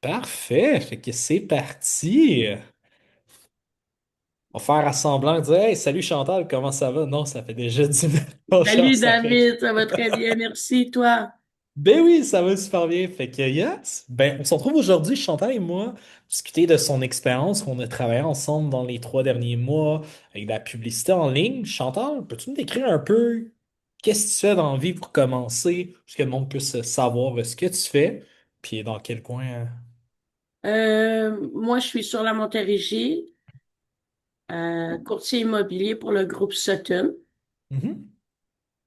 Parfait, fait que c'est parti. On va faire à semblant de dire Hey, salut Chantal, comment ça va? Non, ça fait déjà 10 minutes qu'on Salut cherche après. David, ça va très bien, merci. Toi? Ben oui, ça va super bien. Fait que yes. Ben, on se retrouve aujourd'hui, Chantal et moi, discuter de son expérience qu'on a travaillé ensemble dans les 3 derniers mois avec de la publicité en ligne. Chantal, peux-tu me décrire un peu qu'est-ce que tu fais dans la vie pour commencer, pour que le monde puisse savoir ce que tu fais, puis dans quel coin. Moi, je suis sur la Montérégie, courtier immobilier pour le groupe Sutton. Mhm.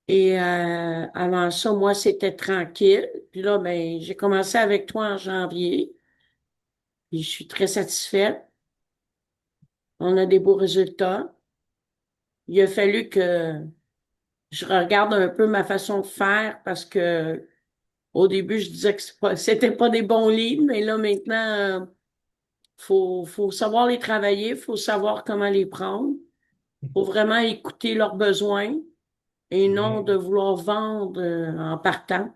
Et avant ça, moi, c'était tranquille. Puis là, ben, j'ai commencé avec toi en janvier. Puis je suis très satisfaite. On a des beaux résultats. Il a fallu que je regarde un peu ma façon de faire parce que au début, je disais que c'était pas des bons leads, mais là, maintenant, faut savoir les travailler, faut savoir comment les prendre, faut vraiment écouter leurs besoins et non de Mhm. vouloir vendre en partant.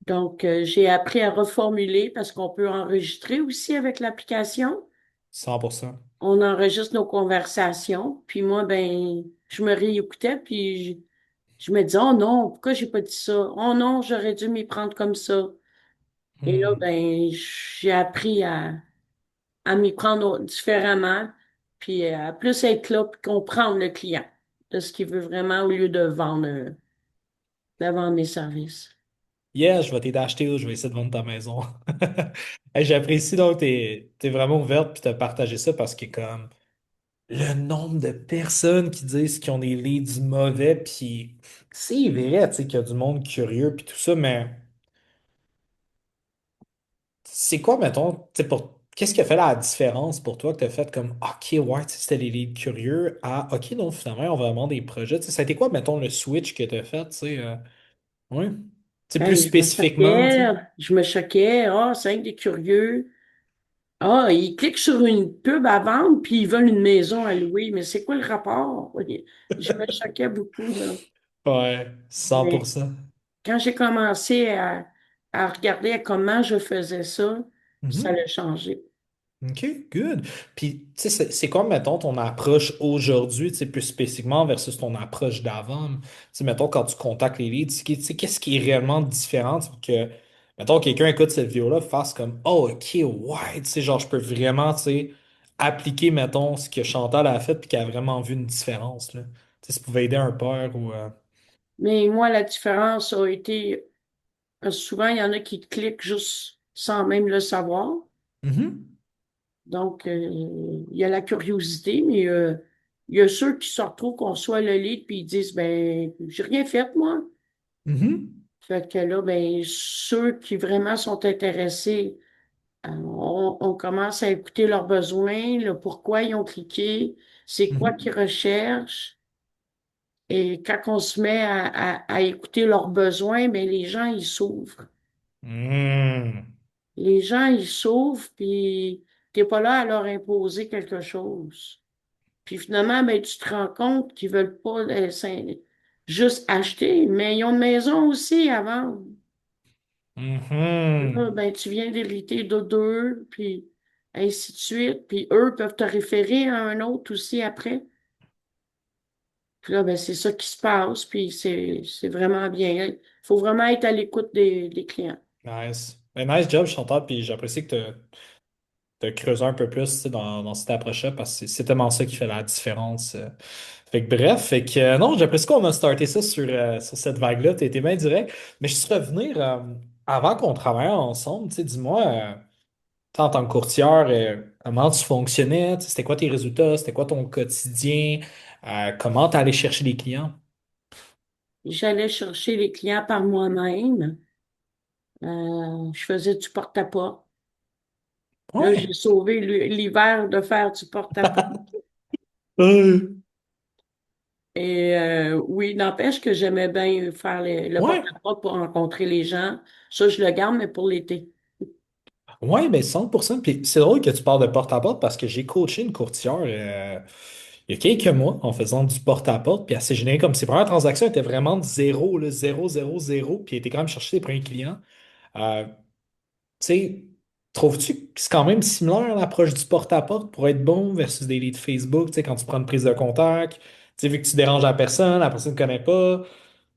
Donc, j'ai appris à reformuler parce qu'on peut enregistrer aussi avec l'application. 100%. On enregistre nos conversations. Puis moi, ben, je me réécoutais, puis je me disais, oh non, pourquoi j'ai pas dit ça? Oh non, j'aurais dû m'y prendre comme ça. Et là, Hmm. ben, j'ai appris à m'y prendre différemment, puis à plus être là, puis comprendre le client de ce qu'il veut vraiment au lieu de vendre mes services. Yeah, je vais t'aider à acheter ou je vais essayer de vendre ta maison. Hey, j'apprécie donc t'es vraiment ouverte puis t'as partagé ça parce que comme le nombre de personnes qui disent qu'ils ont des leads mauvais puis c'est vrai, tu sais, qu'il y a du monde curieux puis tout ça, mais c'est quoi, mettons, tu sais, qu'est-ce qui a fait la différence pour toi que t'as fait comme OK, ouais, tu sais, c'était les leads curieux à OK, non, finalement, on va vraiment des projets. Tu sais, ça a été quoi, mettons, le switch que t'as fait, tu sais, ouais. Tu sais, plus Ben, spécifiquement, tu sais. je me choquais, ah, c'est un des curieux. Ah, ils cliquent sur une pub à vendre, puis ils veulent une maison à louer, mais c'est quoi le rapport? Oui, je me choquais beaucoup, là. Ouais, cent pour Mais cent. quand j'ai commencé à regarder comment je faisais ça, ça Mhm. a changé. OK, good. Puis, tu sais, c'est quoi, mettons, ton approche aujourd'hui, tu sais, plus spécifiquement versus ton approche d'avant? Tu sais, mettons, quand tu contactes les leads, tu sais, qu'est-ce qui est réellement différent pour que, mettons, quelqu'un écoute cette vidéo-là, fasse comme, oh, OK, ouais, tu sais, genre, je peux vraiment, tu sais, appliquer, mettons, ce que Chantal a fait puis qu'elle a vraiment vu une différence, là. Tu sais, ça pouvait aider un père ou... Mais moi, la différence a été, souvent, il y en a qui cliquent juste sans même le savoir. Mhm, Donc, il y a la curiosité, mais il y a ceux qui se retrouvent qu'on soit le lead, puis ils disent, ben, j'ai rien fait, moi. mhm, Fait que là, ben, ceux qui vraiment sont intéressés, on commence à écouter leurs besoins, le pourquoi ils ont cliqué, c'est quoi qu'ils mhm, recherchent. Et quand on se met à écouter leurs besoins, ben, les gens, ils s'ouvrent. mhm, Les gens, ils s'ouvrent, puis t'es pas là à leur imposer quelque chose. Puis finalement, ben, tu te rends compte qu'ils veulent pas juste acheter, mais ils ont une maison aussi à vendre. Là, mhm. ben, tu viens d'hériter de d'eux, puis ainsi de suite. Puis eux peuvent te référer à un autre aussi après. Puis là, ben, c'est ça qui se passe, puis c'est vraiment bien. Il faut vraiment être à l'écoute des clients. Nice. Ben, nice job, Chantal, puis j'apprécie que tu as creusé un peu plus tu sais, dans cette approche-là parce que c'est tellement ça qui fait la différence. Fait que bref, fait que non, j'apprécie qu'on a starté ça sur cette vague-là. Tu été bien direct. Mais je suis revenir avant qu'on travaille ensemble, tu sais, dis-moi, toi, en tant que courtière, comment tu fonctionnais? Tu sais, c'était quoi tes résultats? C'était quoi ton quotidien? Comment tu allais chercher les clients? J'allais chercher les clients par moi-même. Je faisais du porte-à-porte. Là, j'ai Ouais. sauvé l'hiver de faire du porte-à-porte. Et oui, n'empêche que j'aimais bien faire le Ouais. porte-à-porte pour rencontrer les gens. Ça, je le garde, mais pour l'été. Ouais, mais 100%. Puis c'est drôle que tu parles de porte-à-porte parce que j'ai coaché une courtière il y a quelques mois en faisant du porte-à-porte. Puis elle s'est générée comme ses premières transactions étaient vraiment de zéro, là, zéro, zéro, zéro. Puis elle était quand même chercher ses premiers clients. Euh, sais, trouves-tu que c'est quand même similaire l'approche du porte-à-porte pour être bon versus des leads Facebook, tu sais, quand tu prends une prise de contact, tu sais, vu que tu déranges la personne ne connaît pas, tu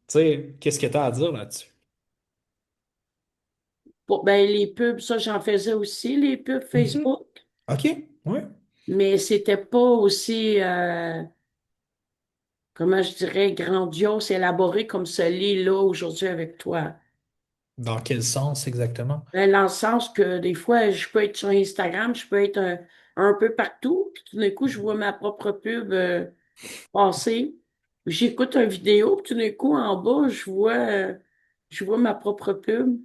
sais, qu'est-ce que tu as à dire là-dessus? Bon, ben, les pubs, ça, j'en faisais aussi, les pubs Mhm. Facebook, OK, ouais. mais c'était pas aussi, comment je dirais, grandiose, élaboré comme ce lit-là aujourd'hui avec toi. Dans quel sens exactement? Ben, dans le sens que des fois, je peux être sur Instagram, je peux être un peu partout, puis tout d'un coup, je vois ma propre pub passer. J'écoute une vidéo, puis tout d'un coup, en bas, je vois ma propre pub.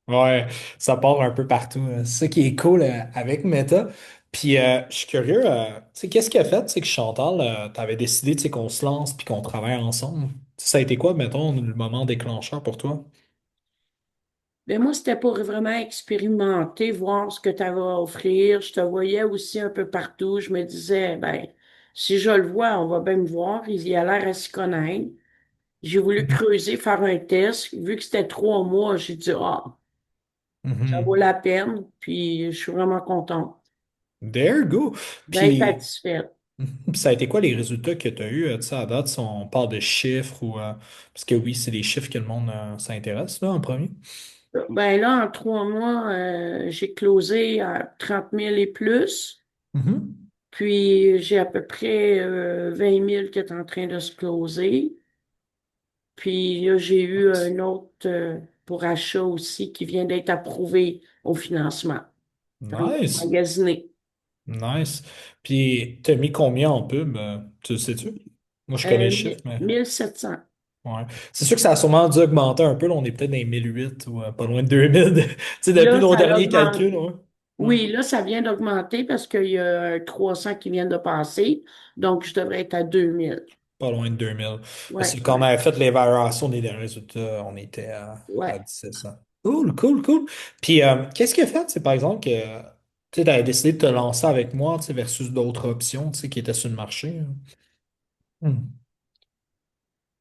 Ouais, ça part un peu partout. C'est ça qui est cool avec Meta. Puis je suis curieux, tu sais, qu'est-ce qui a fait, c'est que Chantal, t'avais décidé, tu sais, qu'on se lance puis qu'on travaille ensemble. Ça a été quoi, mettons, le moment déclencheur pour toi? Mais moi, c'était pour vraiment expérimenter, voir ce que tu avais à offrir. Je te voyais aussi un peu partout. Je me disais, ben, si je le vois, on va bien me voir. Il y a l'air à s'y connaître. J'ai voulu Mhm. creuser, faire un test. Vu que c'était 3 mois, j'ai dit, ah, ça vaut Mhm. la peine. Puis, je suis vraiment contente. There you go. Bien Puis, satisfaite. ça a été quoi les résultats que tu as eus, tu sais, à date, si on parle de chiffres ou. Parce que oui, c'est les chiffres que le monde s'intéresse, là, en premier. Ben là, en 3 mois, j'ai closé à 30 000 et plus. Mhm. Puis j'ai à peu près 20 000 qui est en train de se closer. Puis là, j'ai eu Nice. un autre pour achat aussi qui vient d'être approuvé au financement. Donc, Nice. magasiné. Nice. Puis, t'as mis combien en pub? Tu le sais-tu? Moi, je connais le chiffre, mais. 1700. Ouais. C'est sûr que ça a sûrement dû augmenter un peu. Là, on est peut-être dans les 1008 ou pas loin de 2000. Tu sais, depuis Là, nos ça derniers augmente. calculs, ouais. Ouais. Oui, là, ça vient d'augmenter parce qu'il y a 300 qui viennent de passer. Donc, je devrais être à 2000. Pas loin de 2000. Parce Ouais, que quand on ouais, avait fait l'évaluation des derniers résultats, on était à ouais. 1700. Cool, cool, cool. Puis, qu'est-ce qui a fait, c'est par exemple que tu avais décidé de te lancer avec moi, tu sais, versus d'autres options, tu sais, qui étaient sur le marché, hein? Hmm.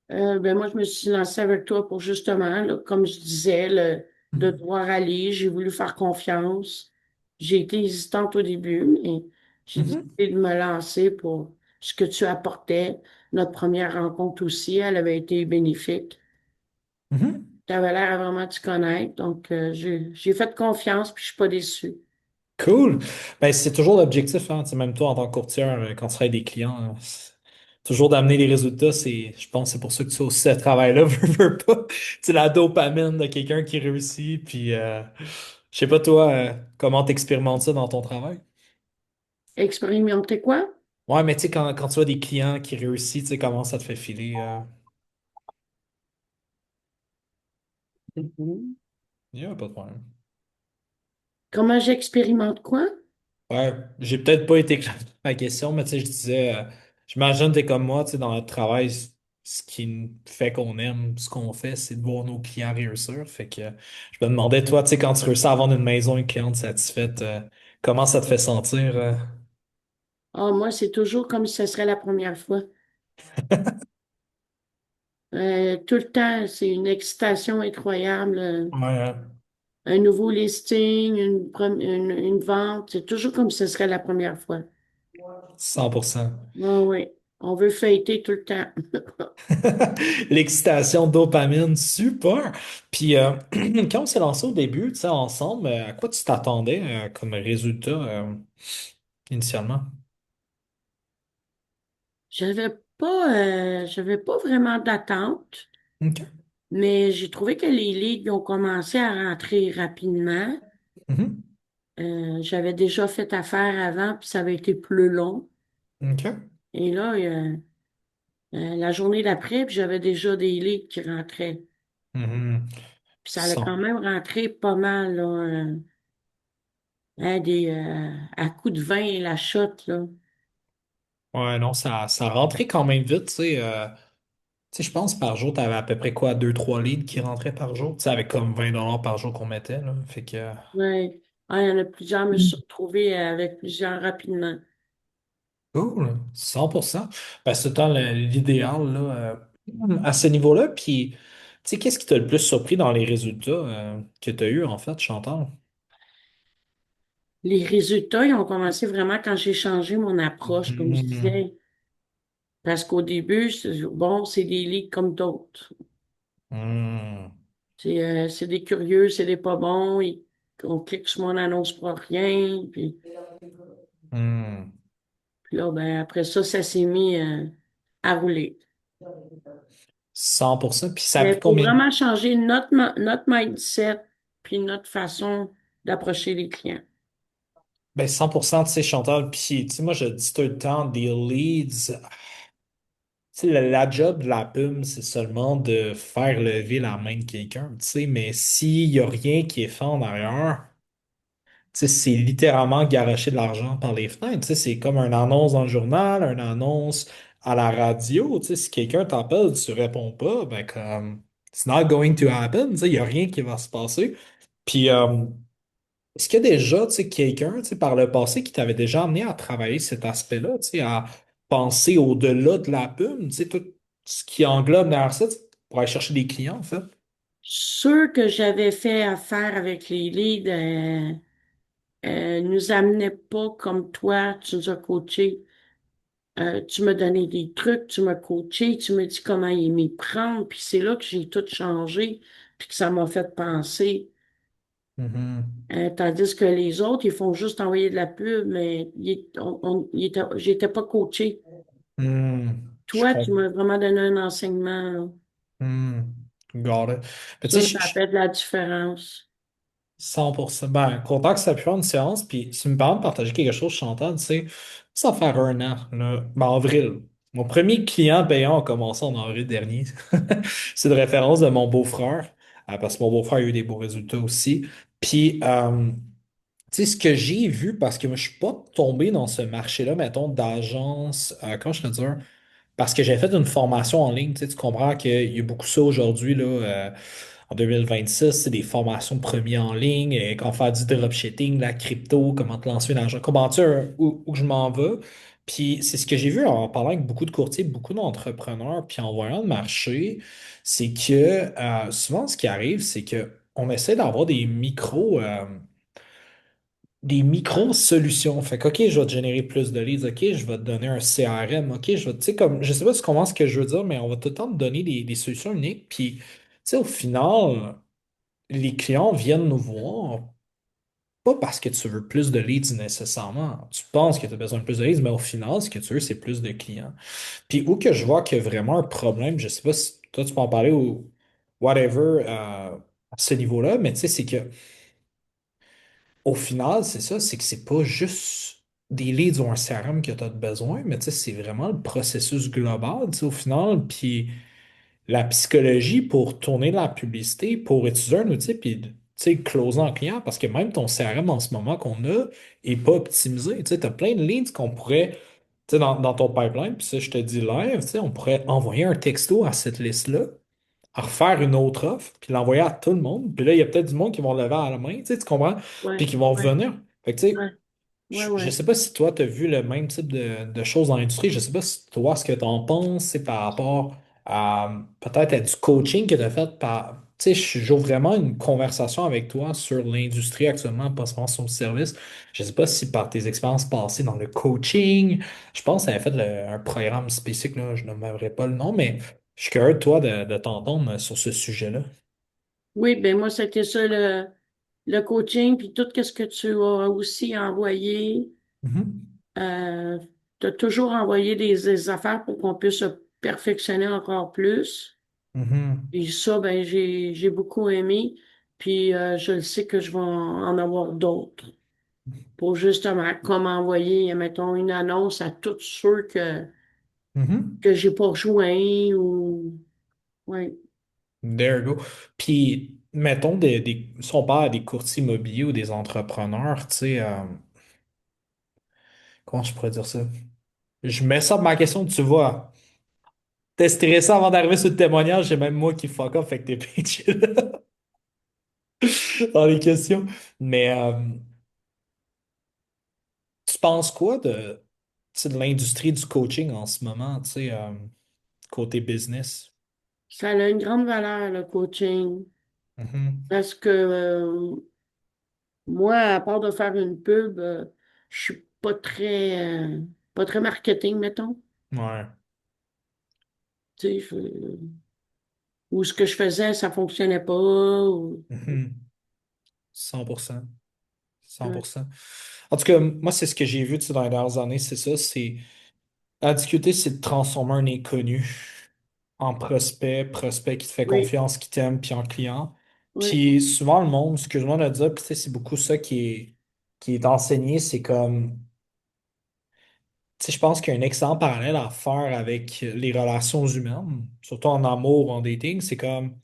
Ben moi, je me suis lancée avec toi pour justement, là, comme je disais, de Mhm. devoir aller. J'ai voulu faire confiance. J'ai été hésitante au début, mais j'ai Mhm. décidé de me lancer pour ce que tu apportais. Notre première rencontre aussi, elle avait été bénéfique. Mhm. Tu avais l'air à vraiment te connaître, donc j'ai fait confiance, puis je suis pas déçue. Cool. Ben, c'est toujours l'objectif, hein. Tu sais, même toi, en tant que courtier, quand tu travailles avec des clients, c'est toujours d'amener des résultats. Je pense que c'est pour ça que tu fais aussi ce travail-là, veux pas. Tu sais, la dopamine de quelqu'un qui réussit. Puis, je sais pas, toi, comment t'expérimentes ça dans ton travail? Expérimenter quoi? Ouais, mais tu sais, quand tu vois des clients qui réussissent, tu sais, comment ça te fait filer? Mhm. Il y a pas de problème. Comment j'expérimente quoi? Ouais, j'ai peut-être pas été clair dans ma question, mais tu sais, je disais, j'imagine que t'es comme moi, tu sais, dans notre travail, ce qui fait qu'on aime ce qu'on fait, c'est de voir nos clients réussir. Fait que je me demandais, toi, tu sais, quand tu réussis à vendre une maison, une cliente satisfaite, comment ça te fait sentir? Ah, moi, c'est toujours comme si ce serait la première fois. Tout le temps, c'est une excitation incroyable. Ouais, hein, Un nouveau listing, une vente, c'est toujours comme si ce serait la première fois. 100%. Ah oui, on veut fêter tout le temps. L'excitation, dopamine, super. Puis, quand on s'est lancé au début, tu sais, ensemble, à quoi tu t'attendais comme résultat initialement? J'avais pas vraiment d'attente, OK. mais j'ai trouvé que les ligues ont commencé à rentrer rapidement. Mhm. J'avais déjà fait affaire avant, puis ça avait été plus long. OK. Et là, la journée d'après, puis j'avais déjà des ligues qui rentraient. Mhm. Puis ça allait quand Sans- même rentrer pas mal, là, à coups de vin, la shot, là. Ouais, non, ça rentrait quand même vite, tu sais. Tu sais, je pense par jour, tu avais à peu près quoi, deux trois leads qui rentraient par jour, tu sais, avec comme 20 $ par jour qu'on mettait, là. Fait que. Ouais. Ah, il y en a plusieurs, je me suis retrouvée avec plusieurs rapidement. Cool, 100%. Parce que c'est tout le temps l'idéal, là, à ce niveau-là. Puis, tu sais, qu'est-ce qui t'a le plus surpris dans les résultats que tu as eu, en fait, Chantal? Les résultats, ils ont commencé vraiment quand j'ai changé mon approche, comme je Mhm. disais. Parce qu'au début, bon, c'est des ligues comme d'autres. Mhm. C'est des curieux, c'est des pas bons. On clique sur mon annonce pour rien. Mhm. Puis là, ben, après ça, ça s'est mis à rouler. 100%. Puis ça a Mais pris il faut combien? vraiment changer notre mindset puis notre façon d'approcher les clients. Ben 100%, tu sais, Chantal. Puis, tu sais, moi, je dis tout le temps, des leads. Tu sais, la job de la pub, c'est seulement de faire lever la main de quelqu'un, tu sais, mais s'il n'y a rien qui est fait en arrière, tu sais, c'est littéralement garocher de l'argent par les fenêtres. Tu sais, c'est comme une annonce dans le journal, une annonce à la radio. Tu sais, si quelqu'un t'appelle, tu réponds pas, ben comme, it's not going to happen. Tu sais, il n'y a rien qui va se passer. Puis, est-ce qu'il y a déjà, tu sais, quelqu'un, tu sais, par le passé qui t'avait déjà amené à travailler cet aspect-là, tu sais, à penser au-delà de la pub, tu sais, tout ce qui englobe derrière ça, tu sais, pour aller chercher des clients, en fait? Ceux que j'avais fait affaire avec les leads nous amenaient pas comme toi, tu nous as coachés. Tu m'as donné des trucs, tu m'as coaché, tu m'as dit comment y m'y prendre, puis c'est là que j'ai tout changé, puis que ça m'a fait penser. Mhm. Tandis que les autres, ils font juste envoyer de la pub, mais j'étais pas coaché. Je Toi, tu comprends. m'as vraiment donné un enseignement, là. Got it. Mais tu Ça, sais, ça fait de la différence. 100%. Ben, content que ça pu faire une séance, puis si tu me permets de partager quelque chose, Chantal, tu sais, ça va faire un an, là, ben, en avril. Mon premier client payant a commencé en avril dernier. C'est une référence de mon beau-frère, parce que mon beau-frère a eu des beaux résultats aussi. Puis, tu sais, ce que j'ai vu, parce que moi, je suis pas tombé dans ce marché-là, mettons, d'agence, comment je peux dire, parce que j'ai fait une formation en ligne, tu sais, tu comprends qu'il y a beaucoup ça aujourd'hui, là, en 2026, c'est des formations premiers en ligne, comment faire du dropshipping, la crypto, comment te lancer un argent, comment tu sais, où je m'en vais. Puis c'est ce que j'ai vu en parlant avec beaucoup de courtiers, beaucoup d'entrepreneurs, puis en voyant le marché, c'est que souvent ce qui arrive, c'est que on essaie d'avoir des micro-solutions. Fait que, OK, je vais te générer plus de leads. OK, je vais te donner un CRM. OK, tu sais, comme, je sais pas si tu comprends ce que je veux dire, mais on va tout le temps te donner des solutions uniques. Puis, tu sais, au final, les clients viennent nous voir, pas parce que tu veux plus de leads nécessairement. Tu penses que tu as besoin de plus de leads, mais au final, ce que tu veux, c'est plus de clients. Puis, où que je vois qu'il y a vraiment un problème, je sais pas si toi, tu peux en parler ou whatever, à ce niveau-là, mais tu sais, c'est que au final, c'est ça, c'est que c'est pas juste des leads ou un CRM que tu as besoin, mais tu sais, c'est vraiment le processus global, tu sais, au final, puis la psychologie pour tourner de la publicité, pour utiliser un outil, puis tu sais, closer en client, parce que même ton CRM en ce moment qu'on a est pas optimisé. Tu sais, as plein de leads qu'on pourrait, tu sais, dans ton pipeline, puis ça, je te dis live, tu sais, on pourrait envoyer un texto à cette liste-là, à refaire une autre offre, puis l'envoyer à tout le monde. Puis là, il y a peut-être du monde qui vont lever à la main, tu sais, tu comprends? Puis Ouais, qui vont ouais, revenir. Fait que, tu sais, ouais, ouais, je ouais. sais pas si toi, tu as vu le même type de choses dans l'industrie. Je sais pas si toi, ce que tu en penses, c'est par rapport à peut-être à du coaching que tu as fait par. Tu sais, je joue vraiment une conversation avec toi sur l'industrie actuellement, pas seulement sur le service. Je sais pas si par tes expériences passées dans le coaching, je pense que tu avais fait un programme spécifique, là, je ne n'aimerais pas le nom, mais je suis curieux de toi de t'entendre sur ce sujet-là. Oui, ben moi, c'était ça le coaching, puis tout ce que tu as aussi envoyé. Mhm. Tu as toujours envoyé des affaires pour qu'on puisse se perfectionner encore plus. Mhm. Et ça, ben, j'ai beaucoup aimé. Puis je le sais que je vais en avoir d'autres pour justement comme envoyer, mettons, une annonce à tous ceux Mhm. que j'ai pas rejoints ou ouais. There you go. Puis, mettons, si on parle à des courtiers immobiliers ou des entrepreneurs, tu sais, comment je pourrais dire ça? Je mets ça pour ma question, tu vois. T'es stressé avant d'arriver sur le témoignage, c'est même moi qui fuck up, fait que t'es pitché dans les questions. Mais tu penses quoi tu sais, de l'industrie du coaching en ce moment, tu sais, côté business? Ça a une grande valeur, le coaching, Mhm. parce que Moi, à part de faire une pub, je suis pas très marketing, mettons. Ouais. Tu sais, ou ce que je faisais, ça fonctionnait pas. Mhm. 100%. Ouais, 100%. En tout cas, moi, c'est ce que j'ai vu, tu sais, dans les dernières années, c'est ça, c'est la difficulté, c'est de transformer un inconnu en prospect, prospect qui te fait oui, confiance, qui t'aime, puis en client. oui, Puis souvent, le monde, excuse-moi de le dire, puis tu sais, c'est beaucoup ça qui est enseigné, c'est comme, tu sais, je pense qu'il y a un excellent parallèle à faire avec les relations humaines, surtout en amour ou en dating, c'est comme,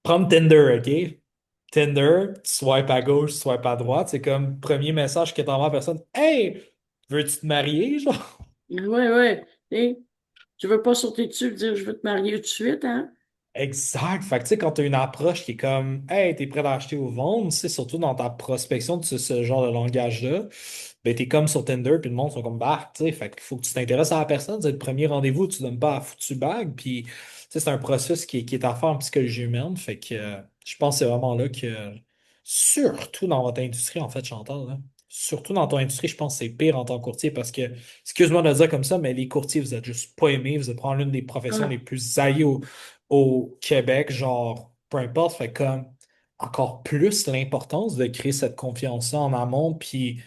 prendre Tinder, OK? Tinder, tu swipes à gauche, tu swipes à droite, c'est comme, premier message que t'envoies à la personne, Hey, veux-tu te marier, genre? oui, oui. Tu veux pas sauter dessus et dire je veux te marier tout de suite, hein? Exact. Fait que, tu sais, quand tu as une approche qui est comme, hey, t'es prêt à acheter ou vendre, c'est surtout dans ta prospection de ce genre de langage-là, ben, t'es comme sur Tinder, puis le monde sont comme, bah, tu sais, fait qu'il faut que tu t'intéresses à la personne, c'est le premier rendez-vous, tu donnes pas à foutu bague, puis, tu sais, c'est un processus qui est à faire en psychologie humaine, fait que je pense que c'est vraiment là que, surtout dans votre industrie, en fait, Chantal, là, surtout dans ton industrie, je pense que c'est pire en tant que courtier parce que, excuse-moi de le dire comme ça, mais les courtiers, vous êtes juste pas aimés, vous êtes probablement l'une des professions les Ah, plus haïes au Québec, genre, peu importe, fait comme encore plus l'importance de créer cette confiance-là en amont, puis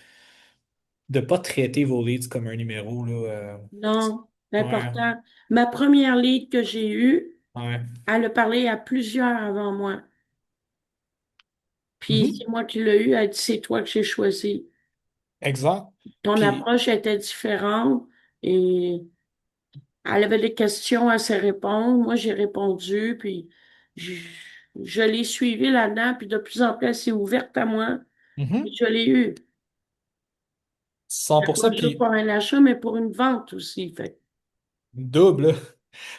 de pas traiter vos leads comme un numéro, là. non, c'est Ouais, important. Ma première lead que j'ai eue, ouais. elle a parlé à plusieurs avant moi. Puis Mhm. c'est moi qui l'ai eu, elle dit c'est toi que j'ai choisi. Exact. Ton Puis, approche était différente et elle avait des questions à se répondre. Moi, j'ai répondu, puis je, je l'ai suivie là-dedans, puis de plus en plus, elle s'est ouverte à moi. Puis mhm, je l'ai eu. Pas 100%, juste puis pour un achat, mais pour une vente aussi. Fait. double. Là.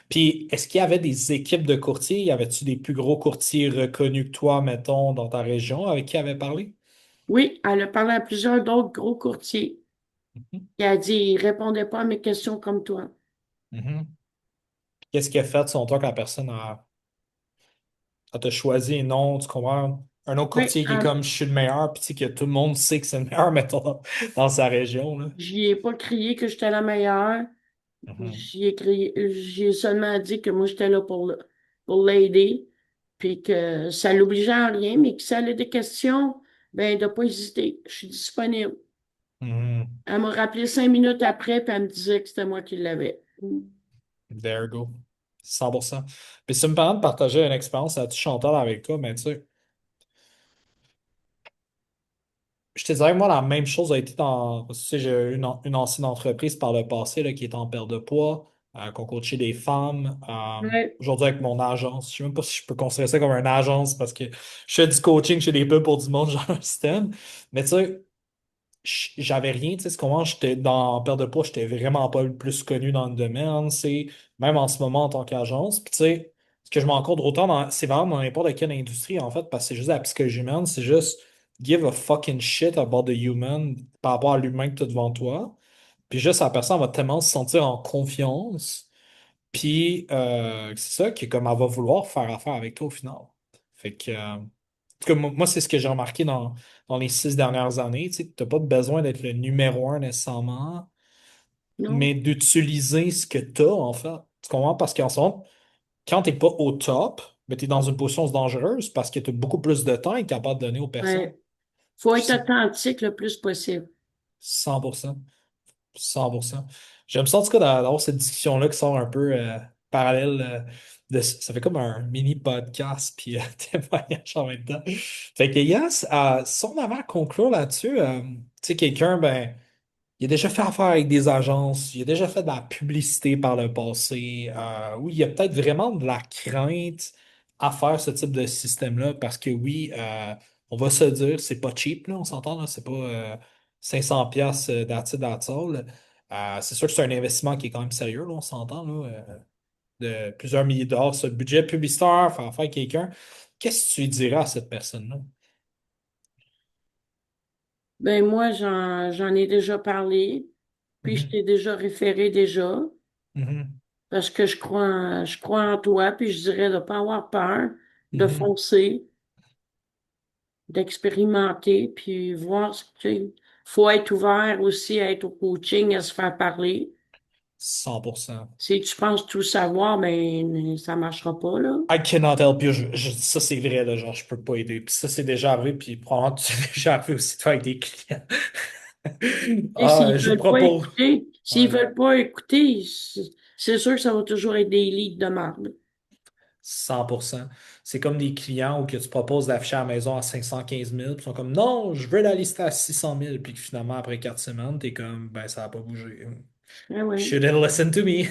Puis, est-ce qu'il y avait des équipes de courtiers? Y avait-tu des plus gros courtiers reconnus que toi, mettons, dans ta région, avec qui elle avait parlé? Oui, elle a parlé à plusieurs d'autres gros courtiers. Mhm, Et elle a dit, ils répondaient pas à mes questions comme toi. mhm. Qu'est-ce qui a fait, selon toi, que la personne a choisi et non, tu comprends? Un autre Oui, courtier qui est comme je suis le meilleur, puis tu sais que tout le monde sait que c'est le meilleur, mettons, dans sa région, là. j'y ai pas crié que j'étais la meilleure. Mhm, J'y ai seulement dit que moi, j'étais là pour l'aider. Puis que ça l'obligeait à rien, mais que si elle a des questions, ben, de pas hésiter. Je suis disponible. mhm. Elle m'a rappelé 5 minutes après, puis elle me disait que c'était moi qui l'avais. There you go. 100%. Puis si tu me permets de partager une expérience là-dessus, Chantal, avec toi, mais tu sais, je te dirais que moi, la même chose a été dans. Tu sais, j'ai eu une ancienne entreprise par le passé là, qui était en perte de poids, qu'on coachait des femmes. Ouais. Aujourd'hui, avec mon agence, je sais même pas si je peux considérer ça comme une agence parce que je fais du coaching chez des pubs pour du monde, genre un système. Mais tu sais, j'avais rien, tu sais, comment j'étais dans en perte de poids, j'étais vraiment pas le plus connu dans le domaine, c'est même en ce moment en tant qu'agence. Puis tu sais, ce que je me rends compte autant c'est vraiment dans n'importe quelle industrie en fait, parce que c'est juste la psychologie humaine, c'est juste give a fucking shit about the human par rapport à l'humain que tu as devant toi. Puis juste la personne va tellement se sentir en confiance. Puis c'est ça qui est comme elle va vouloir faire affaire avec toi au final. Fait que en tout cas, moi, c'est ce que j'ai remarqué dans les 6 dernières années. Tu n'as pas besoin d'être le numéro un nécessairement, Non? mais d'utiliser ce que tu as, en fait. Tu comprends? Parce qu'en ce moment, quand tu n'es pas au top, tu es dans une position dangereuse parce que tu as beaucoup plus de temps et capable de donner aux personnes. Ouais. Faut être C'est authentique le plus possible. 100%. 100%. J'aime ça en tout cas d'avoir cette discussion-là qui sort un peu parallèle ça fait comme un mini podcast puis témoignage en même temps. Fait que yes, si on avait à conclure là-dessus, tu sais, quelqu'un, ben, il a déjà fait affaire avec des agences, il a déjà fait de la publicité par le passé. Oui, il y a peut-être vraiment de la crainte à faire ce type de système-là parce que oui, on va se dire, c'est pas cheap, là, on s'entend, là, c'est pas 500 piastres that's it, that's all. C'est sûr que c'est un investissement qui est quand même sérieux, là, on s'entend, là, de plusieurs milliers de dollars, ce budget publicitaire, faire affaire avec quelqu'un. Qu'est-ce que tu lui dirais à cette personne-là? Ben moi, j'en ai déjà parlé, puis je Mhm, t'ai déjà référé déjà, mhm, parce que je crois en toi, puis je dirais de pas avoir peur, de mhm. foncer, d'expérimenter, puis voir ce que tu sais. Faut être ouvert aussi à être au coaching, à se faire parler. 100%. Si tu penses tout savoir, ben ça marchera pas, là. I cannot help you. Ça, c'est vrai, là, genre, je peux pas aider. Puis ça, c'est déjà arrivé, puis probablement que c'est déjà arrivé aussi de faire avec des clients. Et Ah, s'ils je veulent pas propose. écouter, s'ils Ouais. veulent pas écouter, c'est sûr que ça va toujours être des leads de marde. 100%. C'est comme des clients où que tu proposes d'afficher à la maison à 515 000, puis ils sont comme non, je veux la lister à 600 000, puis que finalement, après 4 semaines, t'es comme ben, ça n'a pas bougé. Ah oui, Shouldn't listen to me.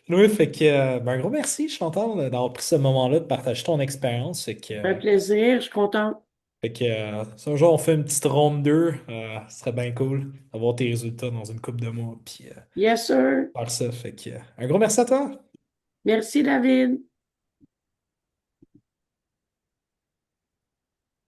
Oui, fait que, ben, un gros merci, Chantal, d'avoir pris ce moment-là de partager ton expérience. ça fait plaisir, je suis contente. Si un jour on fait une petite ronde 2, ce serait bien cool d'avoir tes résultats dans une couple de mois, puis Yes, sir. faire ça. Un gros merci à toi. Merci, David.